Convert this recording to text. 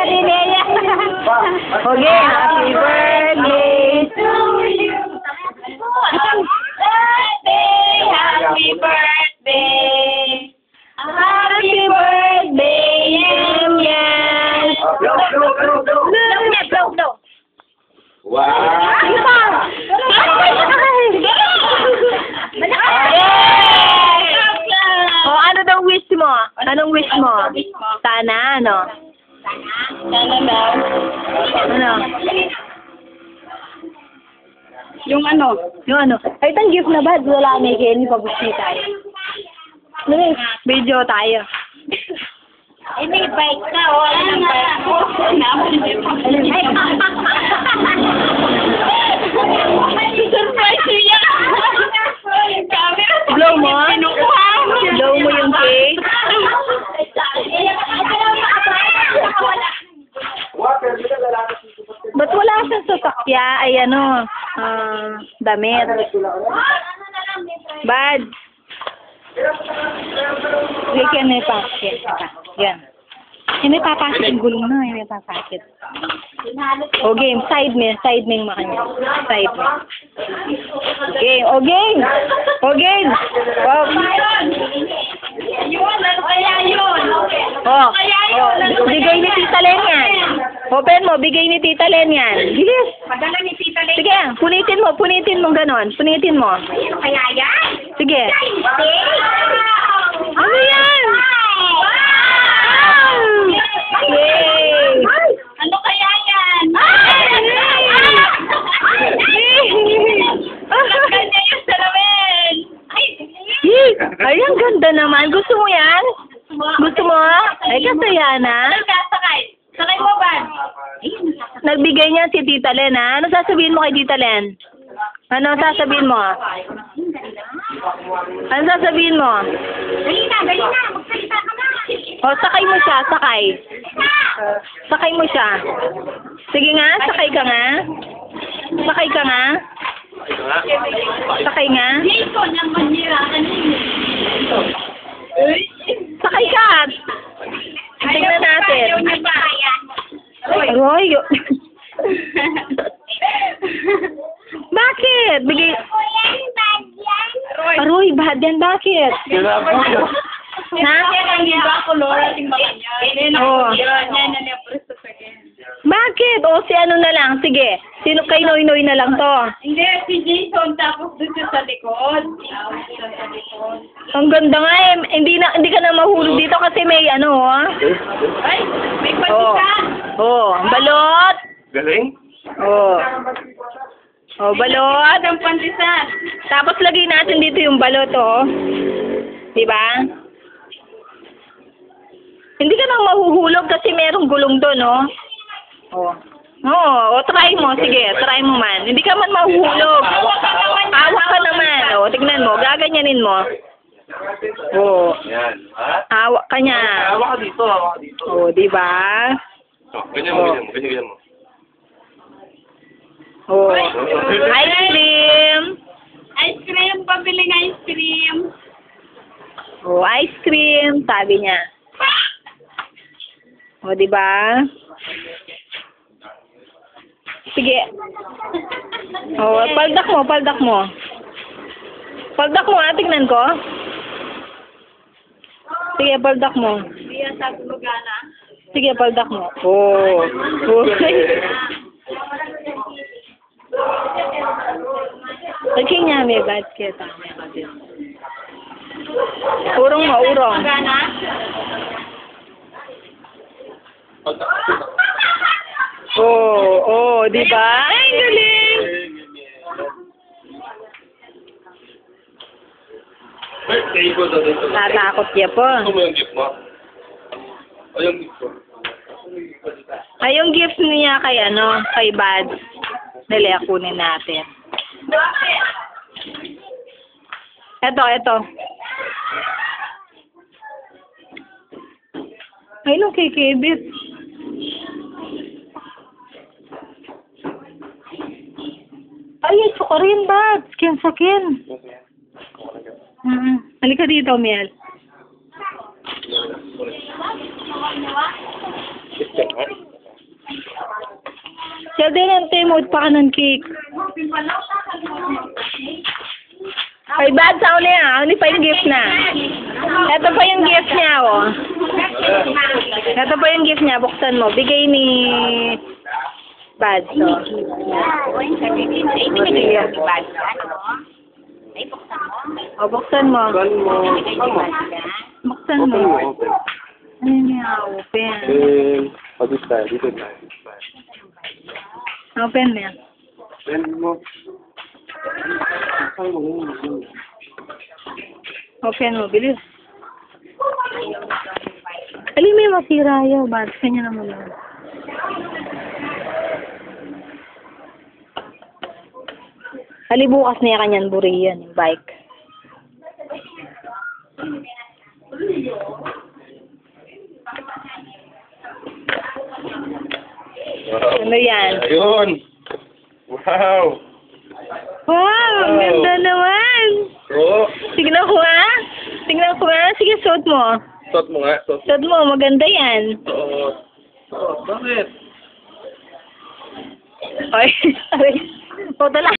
ni Nea. Okay, happy birthday to you. Happy birthday. Happy birthday, Yan Yan. Blow. Wow! Ano pa? Oh, ano daw wish mo? Anong wish mo? Sana, ano? Sana daw. Ano? Yung ano? Yung ano? Ay, itang gift na ba? Wala may Kenny, pabusti tayo. Video tayo. Eh, may bike na, o. Ano ng bike mo? Surprise mo yan! Camera. Blow mo? Pinukuha mo. Blow mo yung cake? Ba't wala siyang sasakya? Ay, ano, damit. Bad. Like yan, may pasakit. Yan. Hindi papasok yung gulong na. Hindi papasok. O game, side me yung makanya. Side me. Game, o game. O game. Oh. Yun, ano kaya yun? Oh. Bigay ni Tita Len yan. Open mo, bigay ni Tita Len yan. Bilis. Padala ni Tita Len. Sige, punitin mo ganon. Punitin mo. Ano kaya yan? Sige. Ano yan? Yay! Ano kaya yan? Tagal niya yung salamin. Ay, ang ganda naman. Gusto mo yan? Gusto mo? Ay, kasaya na. Sakay. Sakay mo ba? Nagbigay niya si Tita Len, ha? Ano sasabihin mo kay Tita Len? Ano sasabihin mo? Ano sasabihin mo? Dali na. Magsalita ka na. O, sakay mo siya, sakay. Sakay mo siya. Sige nga, sakay ka nga. Sakay ka nga. Sakay nga. Jason, ang manirahan niyo. Sakay ka. Tingnan natin. Ayaw niya ba? Roy. Bakit? Bigay... Roy, bad yan. Bakit? Ha? Bakit? O si ano na lang. Sige. Sino kay Noy na lang to? Hindi, si Jason tapos doon siya sa likod. Ang ganda nga eh. Hindi ka na mahulog dito kasi may ano, ha? Ay, may Oh. patikan. Oh, balot. Galing? Oh. Oh, balot. Ang pantisan. Tapos lagay natin dito yung balot, oh. Diba? Hindi ka nang mahuhulog kasi merong gulong doon, oh. Oh. Oo, try mo. Sige, try mo man. Hindi ka man mahuhulog. Hawak ka naman. Oh, tignan mo. Gaganyanin mo. Oh. Yan. Ha? Hawak ka niya. Hawak ka dito. Oh, diba? Ganyan mo. Oh. Ice cream. Ice cream, pabiling ice cream. Oh, ice cream. Sabi niya. Oh, diba? Sige. Oh, paldak mo. Paldak mo, tingnan ko. Sige, paldak mo. Hindi yan sa gulugana. Sige, paldak mo. Oh. Lagi niya may basket. Urong mo, urong. Gulugana? Oh, di ba? Ay, galing. Natakot niya po. Ito mo yung gift mo? O yung gift ko? Ay, yung gift niya kay kay Bad. Dali, kunin natin. Ito. Ay, nung kikibit. Ay, ito ka rin, Bad. Sakin. Halika dito, Miel. Gift ka, ha? Sheldon, emote pa ka ng cake. Ay, bad sa uli ah. Uli pa yung gift na. Ito pa yung gift niya, oh. Ito pa yung gift niya. Buksan mo. Bigay ni Bad, so. O, buksan mo. Buksan mo. Ano niya? Open. Dito tayo. Open niya. Open mo, bilis. Alin may masira yaw, Bad? Kanya naman yun. Ali, bukas niya kanyan buriyan, yung bike. Ano yan? Ayun! Wow! Wow, ang ganda naman! Oo! Tignan ko nga. Tignan ko nga. Sige, suot mo. Suot mo nga, suot. Suot mo, maganda yan. Oo. Bakit? Ay, aray. Foto lang.